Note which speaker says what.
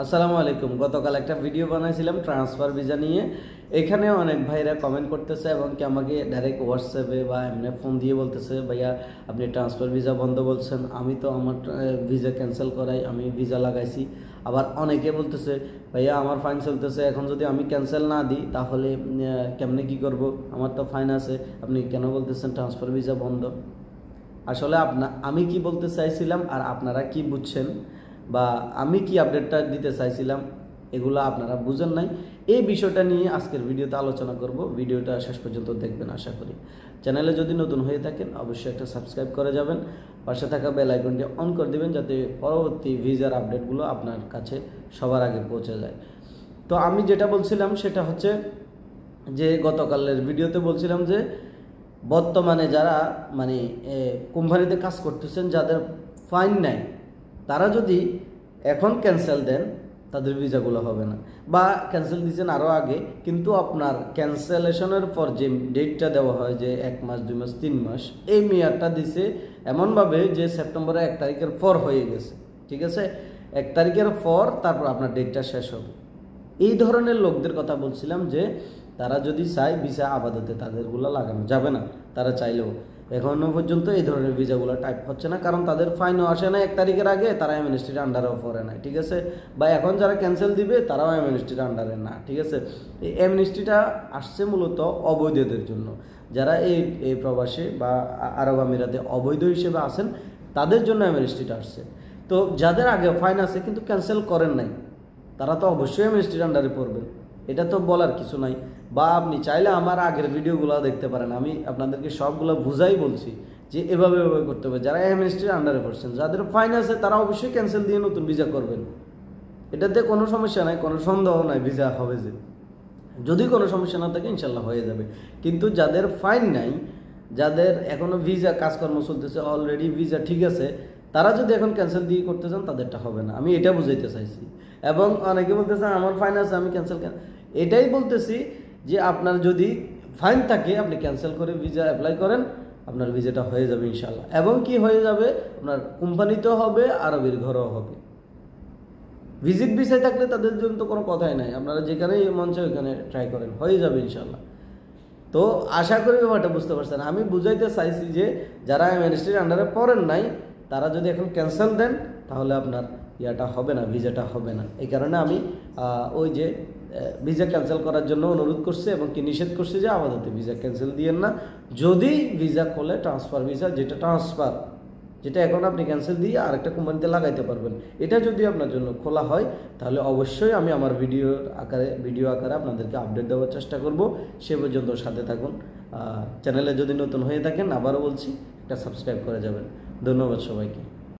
Speaker 1: আসসালামু আলাইকুম। গতকাল একটা ভিডিও বানাইছিলাম ট্রান্সফার ভিসা নিয়ে। এখানে অনেক ভাইরা কমেন্ট করতেছে এবং কি আমাকে ডাইরেক্ট হোয়াটসঅ্যাপে বা এমনি ফোন দিয়ে বলতেছে, ভাইয়া আপনি ট্রান্সফার ভিসা বন্ধ বলছেন, আমি তো আমার ভিসা ক্যান্সেল করাই, আমি ভিসা লাগাইছি। আবার অনেকে বলতেছে, ভাইয়া আমার ফাইন চলতেছে, এখন যদি আমি ক্যান্সেল না দিই তাহলে কেমনে কি করব, আমার তো ফাইন আছে, আপনি কেন বলতেছেন ট্রান্সফার ভিসা বন্ধ? আসলে আমি কি বলতে চাইছিলাম আর আপনারা কি বুঝছেন বা আমি কি আপডেটটা দিতে চাইছিলাম এগুলো আপনারা বুঝেন নাই। এই বিষয়টা নিয়ে আজকের ভিডিওতে আলোচনা করব। ভিডিওটা শেষ পর্যন্ত দেখবেন আশা করি। চ্যানেলে যদি নতুন হয়ে থাকেন অবশ্যই একটা সাবস্ক্রাইব করে যাবেন, পাশে থাকা বেল আইকনটি অন করে দেবেন যাতে পরবর্তী ভিসার আপডেটগুলো আপনার কাছে সবার আগে পৌঁছে যায়। তো আমি যেটা বলছিলাম সেটা হচ্ছে যে গতকালের ভিডিওতে বলছিলাম যে বর্তমানে যারা কোম্পানিতে কাজ করতেছেন, যাদের ফাইন নাই, তারা যদি এখন ক্যান্সেল দেন তাদের ভিসাগুলো হবে না, বা ক্যান্সেল দিচ্ছেন আরও আগে, কিন্তু আপনার ক্যান্সেলেশনের পর যে ডেটটা দেওয়া হয় যে 1 মাস 2 মাস 3 মাস, এই মেয়াদটা দিছে এমনভাবে যে সেপ্টেম্বরের 1 তারিখের পর হয়ে গেছে। ঠিক আছে, 1 তারিখের পর তারপর আপনার ডেটটা শেষ হবে। এই ধরনের লোকদের কথা বলছিলাম যে তারা যদি চায় ভিসা আপাতত তাদেরগুলো লাগানো যাবে না, তারা চাইলেও। এখনও পর্যন্ত এই ধরনের ভিসাগুলো টাইপ হচ্ছে না, কারণ তাদের ফাইনও আসে না 1 তারিখের আগে, তারা এমএনএসটির আন্ডারেও পড়ে না। ঠিক আছে, বা এখন যারা ক্যান্সেল দিবে তারাও এমএনএসটির আন্ডারে না। ঠিক আছে, এই এমএনএসটিটা আসছে মূলত অবৈধদের জন্য। যারা এই প্রবাসে বা আরব আমিরাতে অবৈধ হিসেবে আসেন তাদের জন্য এমএনএসটিটা আসছে। তো যাদের আগে ফাইন আছে কিন্তু ক্যান্সেল করেন নাই, তারা তো অবশ্যই এমএনএসটির আন্ডারে পড়বেন, এটা তো বলার কিছু নাই। বা আপনি চাইলে আমার আগের ভিডিওগুলো দেখতে পারেন, আমি আপনাদেরকে সবগুলো বুঝাই বলছি যে এভাবে করতে হবে। যারা এমএনএসটির আন্ডারে পড়ছেন, যাদের ফাইন আছে, তারা অবশ্যই ক্যান্সেল দিয়ে নতুন ভিসা করবেন। এটাতে কোনো সমস্যা নাই, কোনো সন্দেহ নাই, ভিসা হবে। যে যদি কোনো সমস্যা না থাকে ইনশাল্লাহ হয়ে যাবে। কিন্তু যাদের ফাইন নাই, যাদের এখনও ভিসা কাজকর্ম চলতেছে, অলরেডি ভিসা ঠিক আছে, তারা যদি এখন ক্যান্সেল দিয়ে করতে চান তাদেরটা হবে না। আমি এটা বুঝাইতে চাইছি। এবং অনেকে বলতেছেন আমার ফাইন আছে আমি ক্যান্সেল কেন, এটাই বলতেছি যে আপনার যদি ফাইন থাকে আপনি ক্যান্সেল করে ভিসা অ্যাপ্লাই করেন, আপনার ভিসাটা হয়ে যাবে ইনশাল্লাহ। এবং কি হয়ে যাবে, আপনার কোম্পানিতেও হবে, আরবের ঘরেও হবে। ভিজিট ভিসায় থাকলে তাদের জন্য তো কোনো কথাই নাই, আপনারা যেখানেই মন চায় ওইখানে ট্রাই করেন, হয়ে যাবে ইনশাল্লাহ। তো আশা করি ব্যাপারটা বুঝতে পারছেন। আমি বুঝাইতে চাইছি যে যারা এমএনএসটির আন্ডারে পড়েন নাই, তারা যদি এখন ক্যান্সেল দেন তাহলে আপনার ইয়াটা হবে না, ভিসাটা হবে না। এই কারণে আমি ওই যে ভিসা ক্যান্সেল করার জন্য অনুরোধ করছি এবং কি নিষেধ করছি যে আপাতত ভিসা ক্যান্সেল দিয়েন না। যদি ভিসা খোলে ট্রান্সফার ভিসা, যেটা এখন আপনি ক্যান্সেল দিয়ে আরেকটা কোম্পানিতে লাগাইতে পারবেন, এটা যদি আপনার জন্য খোলা হয় তাহলে অবশ্যই আমি আমার ভিডিও আকারে আপনাদেরকে আপডেট দেওয়ার চেষ্টা করব। সে পর্যন্ত সাথে থাকুন। চ্যানেলে যদি নতুন হয়ে থাকেন আবারও বলছি একটা সাবস্ক্রাইব করে যাবেন। ধন্যবাদ সবাইকে।